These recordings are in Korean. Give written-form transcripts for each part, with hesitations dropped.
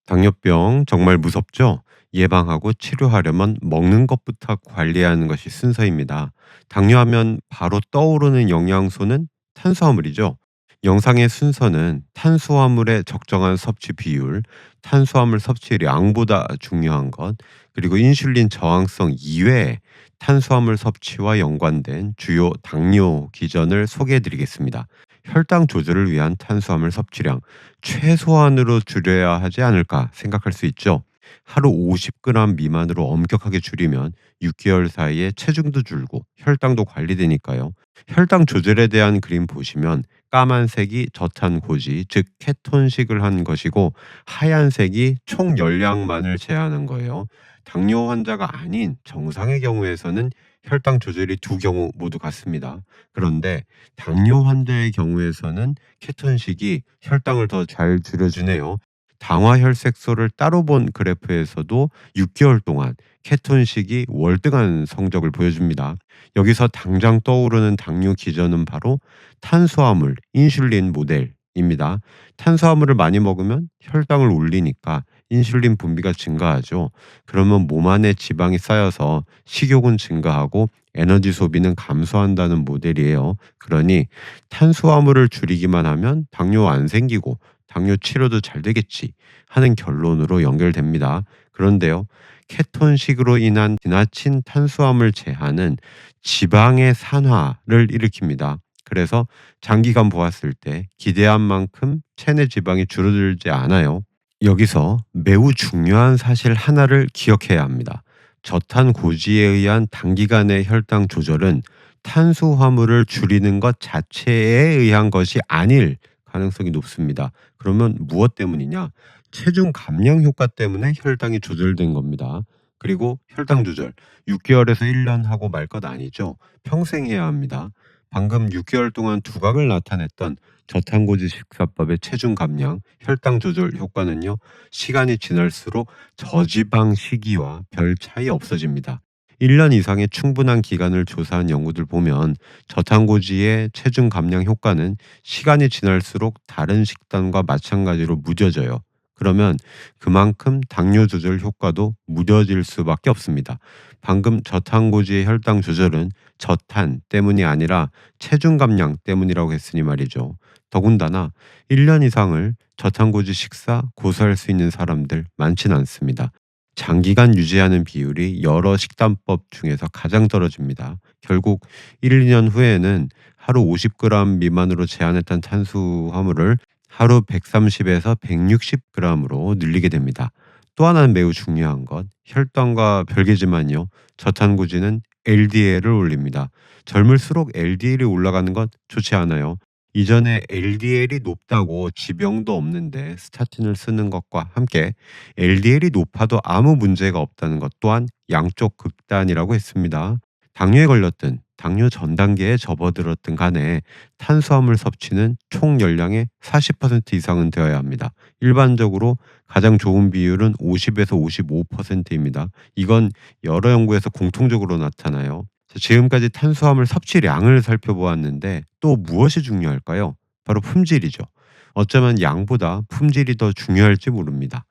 당뇨병 정말 무섭죠? 예방하고 치료하려면 먹는 것부터 관리하는 것이 순서입니다. 당뇨하면 바로 떠오르는 영양소는 탄수화물이죠. 영상의 순서는 탄수화물의 적정한 섭취 비율, 탄수화물 섭취량보다 중요한 것, 그리고 인슐린 저항성 이외에 탄수화물 섭취와 연관된 주요 당뇨 기전을 소개해 드리겠습니다. 혈당 조절을 위한 탄수화물 섭취량, 최소한으로 줄여야 하지 않을까 생각할 수 있죠. 하루 50g 미만으로 엄격하게 줄이면 6개월 사이에 체중도 줄고 혈당도 관리되니까요. 혈당 조절에 대한 그림 보시면 까만색이 저탄고지, 즉 케톤식을 한 것이고 하얀색이 총 열량만을 제한한 거예요. 당뇨 환자가 아닌 정상의 경우에서는 혈당 조절이 두 경우 모두 같습니다. 그런데 당뇨 환자의 경우에서는 케톤식이 혈당을 더 잘 줄여주네요. 당화혈색소를 따로 본 그래프에서도 6개월 동안 케톤식이 월등한 성적을 보여줍니다. 여기서 당장 떠오르는 당뇨 기전은 바로 탄수화물, 인슐린 모델입니다. 탄수화물을 많이 먹으면 혈당을 올리니까 인슐린 분비가 증가하죠. 그러면 몸 안에 지방이 쌓여서 식욕은 증가하고 에너지 소비는 감소한다는 모델이에요. 그러니 탄수화물을 줄이기만 하면 당뇨 안 생기고 당뇨 치료도 잘 되겠지 하는 결론으로 연결됩니다. 그런데요, 케톤식으로 인한 지나친 탄수화물 제한은 지방의 산화를 일으킵니다. 그래서 장기간 보았을 때 기대한 만큼 체내 지방이 줄어들지 않아요. 여기서 매우 중요한 사실 하나를 기억해야 합니다. 저탄고지에 의한 단기간의 혈당 조절은 탄수화물을 줄이는 것 자체에 의한 것이 아닐 가능성이 높습니다. 그러면 무엇 때문이냐? 체중 감량 효과 때문에 혈당이 조절된 겁니다. 그리고 혈당 조절 6개월에서 1년 하고 말 것 아니죠. 평생 해야 합니다. 방금 6개월 동안 두각을 나타냈던 저탄고지 식사법의 체중 감량, 혈당 조절 효과는요. 시간이 지날수록 저지방 시기와 별 차이 없어집니다. 1년 이상의 충분한 기간을 조사한 연구들 보면 저탄고지의 체중 감량 효과는 시간이 지날수록 다른 식단과 마찬가지로 무뎌져요. 그러면 그만큼 당뇨 조절 효과도 무뎌질 수밖에 없습니다. 방금 저탄고지의 혈당 조절은 저탄 때문이 아니라 체중 감량 때문이라고 했으니 말이죠. 더군다나 1년 이상을 저탄고지 식사 고수할 수 있는 사람들 많지는 않습니다. 장기간 유지하는 비율이 여러 식단법 중에서 가장 떨어집니다. 결국 1, 2년 후에는 하루 50g 미만으로 제한했던 탄수화물을 하루 130에서 160g으로 늘리게 됩니다. 또 하나는 매우 중요한 것, 혈당과 별개지만요. 저탄고지는 LDL을 올립니다. 젊을수록 LDL이 올라가는 것 좋지 않아요. 이전에 LDL이 높다고 지병도 없는데 스타틴을 쓰는 것과 함께 LDL이 높아도 아무 문제가 없다는 것 또한 양쪽 극단이라고 했습니다. 당뇨에 걸렸든 당뇨 전 단계에 접어들었든 간에 탄수화물 섭취는 총 열량의 40% 이상은 되어야 합니다. 일반적으로 가장 좋은 비율은 50에서 55%입니다. 이건 여러 연구에서 공통적으로 나타나요. 지금까지 탄수화물 섭취량을 살펴보았는데 또 무엇이 중요할까요? 바로 품질이죠. 어쩌면 양보다 품질이 더 중요할지 모릅니다.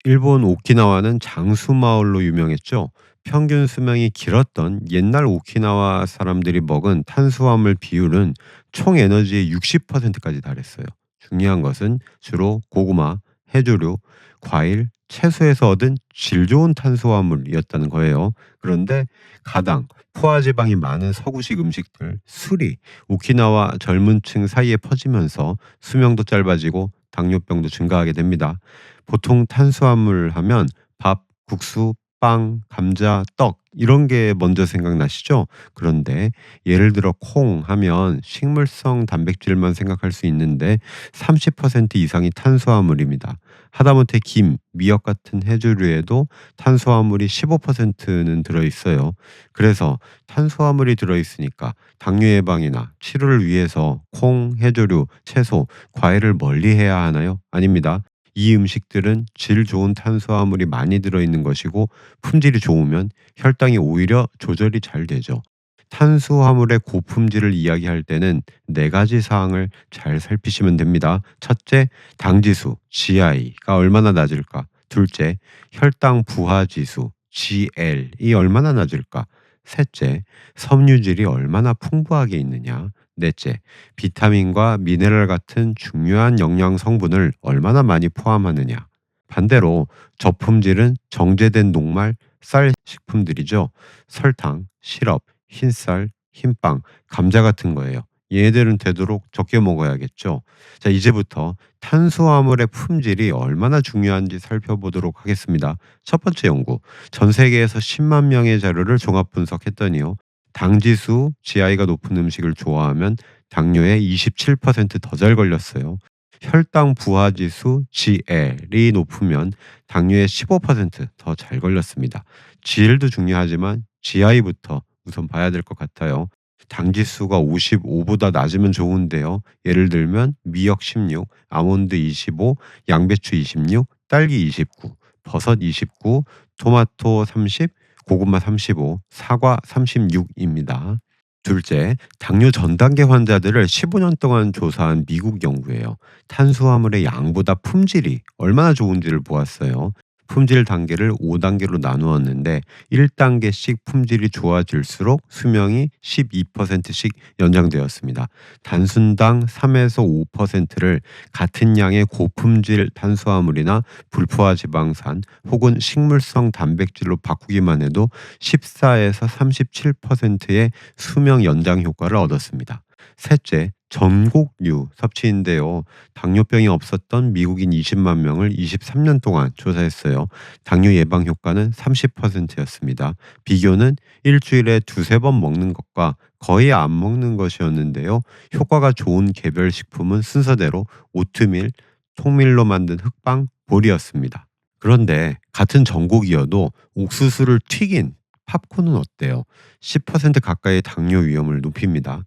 일본 오키나와는 장수마을로 유명했죠. 평균 수명이 길었던 옛날 오키나와 사람들이 먹은 탄수화물 비율은 총 에너지의 60%까지 달했어요. 중요한 것은 주로 고구마, 해조류, 과일, 채소에서 얻은 질 좋은 탄수화물이었다는 거예요. 그런데 가당, 포화지방이 많은 서구식 음식들, 술이 오키나와 젊은 층 사이에 퍼지면서 수명도 짧아지고 당뇨병도 증가하게 됩니다. 보통 탄수화물 하면 밥, 국수, 빵, 감자, 떡 이런 게 먼저 생각나시죠? 그런데 예를 들어 콩 하면 식물성 단백질만 생각할 수 있는데 30% 이상이 탄수화물입니다. 하다못해 김, 미역 같은 해조류에도 탄수화물이 15%는 들어있어요. 그래서 탄수화물이 들어있으니까 당뇨 예방이나 치료를 위해서 콩, 해조류, 채소, 과일을 멀리해야 하나요? 아닙니다. 이 음식들은 질 좋은 탄수화물이 많이 들어있는 것이고 품질이 좋으면 혈당이 오히려 조절이 잘 되죠. 탄수화물의 고품질을 이야기할 때는 네 가지 사항을 잘 살피시면 됩니다. 첫째, 당지수 GI가 얼마나 낮을까? 둘째, 혈당 부하 지수 GL이 얼마나 낮을까? 셋째, 섬유질이 얼마나 풍부하게 있느냐? 넷째, 비타민과 미네랄 같은 중요한 영양 성분을 얼마나 많이 포함하느냐? 반대로 저품질은 정제된 녹말, 쌀 식품들이죠. 설탕, 시럽, 흰쌀, 흰빵, 감자 같은 거예요. 얘네들은 되도록 적게 먹어야겠죠. 자, 이제부터 탄수화물의 품질이 얼마나 중요한지 살펴보도록 하겠습니다. 첫 번째 연구. 전 세계에서 10만 명의 자료를 종합 분석했더니요. 당지수 GI가 높은 음식을 좋아하면 당뇨에 27%더 잘 걸렸어요. 혈당 부하 지수 GL이 높으면 당뇨에 15%더 잘 걸렸습니다. GL도 중요하지만 GI부터 우선 봐야 될 것 같아요. 당 지수가 55보다 낮으면 좋은데요. 예를 들면 미역 16, 아몬드 25, 양배추 26, 딸기 29, 버섯 29, 토마토 30, 고구마 35, 사과 36입니다. 둘째, 당뇨 전 단계 환자들을 15년 동안 조사한 미국 연구예요. 탄수화물의 양보다 품질이 얼마나 좋은지를 보았어요. 품질 단계를 5단계로 나누었는데 1단계씩 품질이 좋아질수록 수명이 12%씩 연장되었습니다. 단순당 3에서 5%를 같은 양의 고품질 탄수화물이나 불포화 지방산 혹은 식물성 단백질로 바꾸기만 해도 14에서 37%의 수명 연장 효과를 얻었습니다. 셋째, 전곡류 섭취인데요. 당뇨병이 없었던 미국인 20만 명을 23년 동안 조사했어요. 당뇨 예방 효과는 30%였습니다. 비교는 일주일에 두세 번 먹는 것과 거의 안 먹는 것이었는데요. 효과가 좋은 개별 식품은 순서대로 오트밀, 통밀로 만든 흑빵, 보리였습니다. 그런데 같은 전곡이어도 옥수수를 튀긴 팝콘은 어때요? 10% 가까이 당뇨 위험을 높입니다.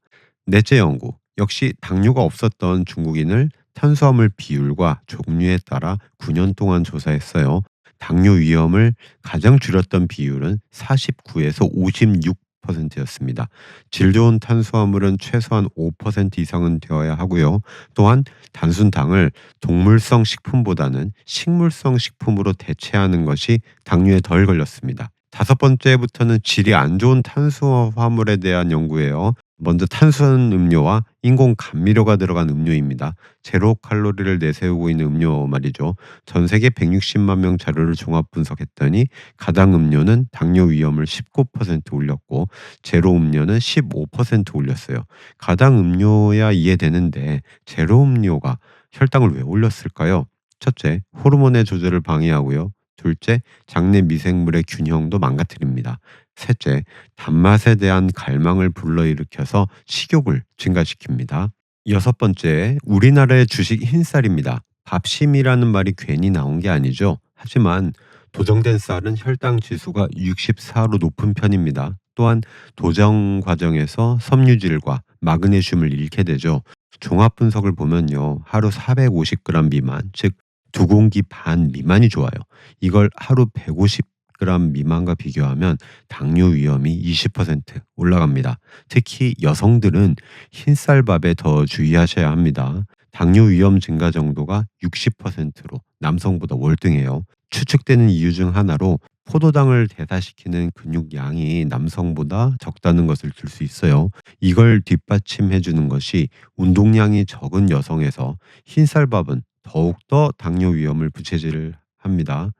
넷째 연구. 역시 당뇨가 없었던 중국인을 탄수화물 비율과 종류에 따라 9년 동안 조사했어요. 당뇨 위험을 가장 줄였던 비율은 49에서 56%였습니다. 질 좋은 탄수화물은 최소한 5% 이상은 되어야 하고요. 또한 단순당을 동물성 식품보다는 식물성 식품으로 대체하는 것이 당뇨에 덜 걸렸습니다. 다섯 번째부터는 질이 안 좋은 탄수화물에 대한 연구예요. 먼저 탄수화물 음료와 인공 감미료가 들어간 음료입니다. 제로 칼로리를 내세우고 있는 음료 말이죠. 전 세계 160만 명 자료를 종합 분석했더니 가당 음료는 당뇨 위험을 19% 올렸고 제로 음료는 15% 올렸어요. 가당 음료야 이해되는데 제로 음료가 혈당을 왜 올렸을까요? 첫째, 호르몬의 조절을 방해하고요. 둘째, 장내 미생물의 균형도 망가뜨립니다. 셋째, 단맛에 대한 갈망을 불러일으켜서 식욕을 증가시킵니다. 여섯 번째, 우리나라의 주식 흰쌀입니다. 밥심이라는 말이 괜히 나온 게 아니죠. 하지만 도정된 쌀은 혈당 지수가 64로 높은 편입니다. 또한 도정 과정에서 섬유질과 마그네슘을 잃게 되죠. 종합 분석을 보면요. 하루 450g 미만, 즉 두 공기 반 미만이 좋아요. 이걸 하루 150g 미만과 비교하면 당뇨 위험이 20% 올라갑니다. 특히 여성들은 흰쌀밥에 더 주의하셔야 합니다. 당뇨 위험 증가 정도가 60%로 남성보다 월등해요. 추측되는 이유 중 하나로 포도당을 대사시키는 근육량이 남성보다 적다는 것을 들 수 있어요. 이걸 뒷받침해 주는 것이 운동량이 적은 여성에서 흰쌀밥은 더욱더 당뇨 위험을 부채질 합니다.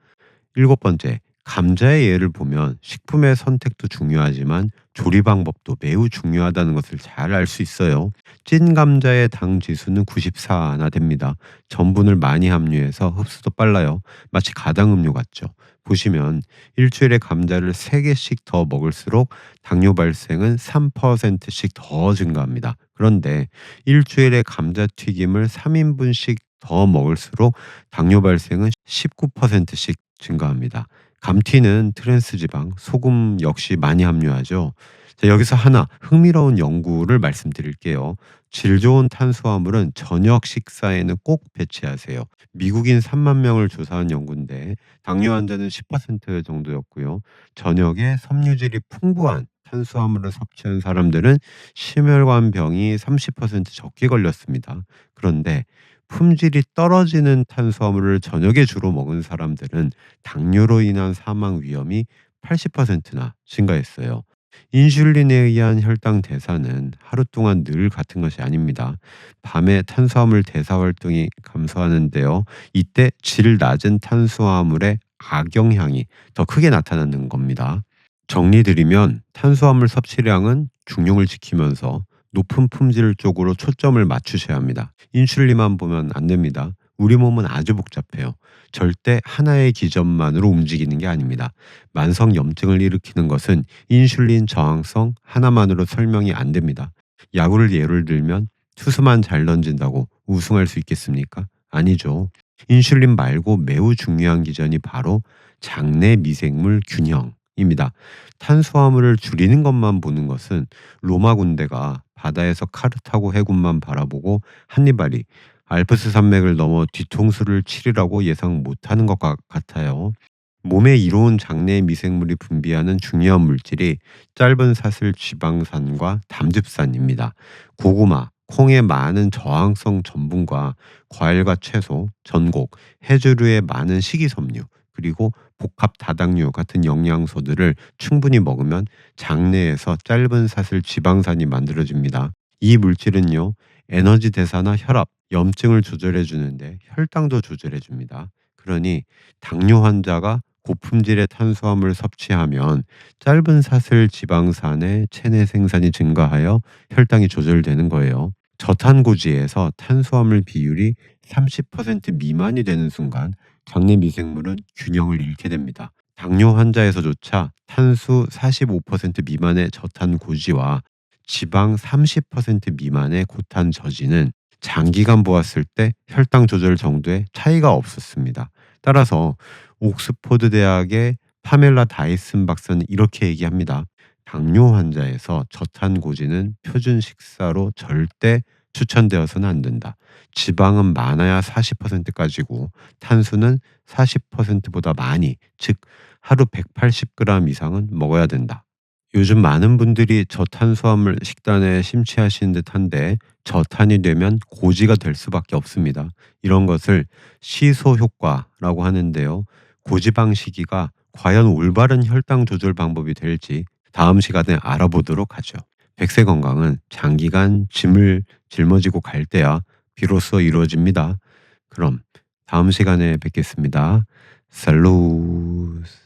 일곱 번째, 감자의 예를 보면 식품의 선택도 중요하지만 조리 방법도 매우 중요하다는 것을 잘 알 수 있어요. 찐 감자의 당 지수는 94나 됩니다. 전분을 많이 함유해서 흡수도 빨라요. 마치 가당 음료 같죠. 보시면 일주일에 감자를 3개씩 더 먹을수록 당뇨 발생은 3%씩 더 증가합니다. 그런데 일주일에 감자튀김을 3인분씩 더 먹을수록 당뇨 발생은 19%씩 증가합니다. 감튀는 트랜스 지방, 소금 역시 많이 함유하죠. 자, 여기서 하나 흥미로운 연구를 말씀드릴게요. 질 좋은 탄수화물은 저녁 식사에는 꼭 배치하세요. 미국인 3만 명을 조사한 연구인데 당뇨 환자는 10% 정도였고요. 저녁에 섬유질이 풍부한 탄수화물을 섭취한 사람들은 심혈관 병이 30% 적게 걸렸습니다. 그런데 품질이 떨어지는 탄수화물을 저녁에 주로 먹은 사람들은 당뇨로 인한 사망 위험이 80%나 증가했어요. 인슐린에 의한 혈당 대사는 하루 동안 늘 같은 것이 아닙니다. 밤에 탄수화물 대사 활동이 감소하는데요. 이때 질 낮은 탄수화물의 악영향이 더 크게 나타나는 겁니다. 정리드리면 탄수화물 섭취량은 중용을 지키면서 높은 품질 쪽으로 초점을 맞추셔야 합니다. 인슐린만 보면 안 됩니다. 우리 몸은 아주 복잡해요. 절대 하나의 기전만으로 움직이는 게 아닙니다. 만성 염증을 일으키는 것은 인슐린 저항성 하나만으로 설명이 안 됩니다. 야구를 예를 들면 투수만 잘 던진다고 우승할 수 있겠습니까? 아니죠. 인슐린 말고 매우 중요한 기전이 바로 장내 미생물 균형입니다. 탄수화물을 줄이는 것만 보는 것은 로마 군대가 바다에서 칼을 타고 해군만 바라보고 한니발이 알프스 산맥을 넘어 뒤통수를 치리라고 예상 못하는 것 같아요. 몸에 이로운 장내 미생물이 분비하는 중요한 물질이 짧은 사슬 지방산과 담즙산입니다. 고구마, 콩의 많은 저항성 전분과 과일과 채소, 전곡, 해조류의 많은 식이섬유, 그리고 복합 다당류 같은 영양소들을 충분히 먹으면 장내에서 짧은 사슬 지방산이 만들어집니다. 이 물질은요, 에너지 대사나 혈압, 염증을 조절해 주는데 혈당도 조절해 줍니다. 그러니 당뇨 환자가 고품질의 탄수화물 섭취하면 짧은 사슬 지방산의 체내 생산이 증가하여 혈당이 조절되는 거예요. 저탄고지에서 탄수화물 비율이 30% 미만이 되는 순간 장내 미생물은 균형을 잃게 됩니다. 당뇨 환자에서조차 탄수 45% 미만의 저탄고지와 지방 30% 미만의 고탄 저지는 장기간 보았을 때 혈당 조절 정도의 차이가 없었습니다. 따라서 옥스퍼드 대학의 파멜라 다이슨 박사는 이렇게 얘기합니다. 당뇨 환자에서 저탄고지는 표준 식사로 절대 추천되어서는 안 된다. 지방은 많아야 40%까지고 탄수는 40%보다 많이, 즉 하루 180g 이상은 먹어야 된다. 요즘 많은 분들이 저탄수화물 식단에 심취하시는 듯한데 저탄이 되면 고지가 될 수밖에 없습니다. 이런 것을 시소 효과라고 하는데요. 고지방 시기가 과연 올바른 혈당 조절 방법이 될지 다음 시간에 알아보도록 하죠. 백세 건강은 장기간 짐을 짊어지고 갈 때야 비로소 이루어집니다. 그럼 다음 시간에 뵙겠습니다. 살루스.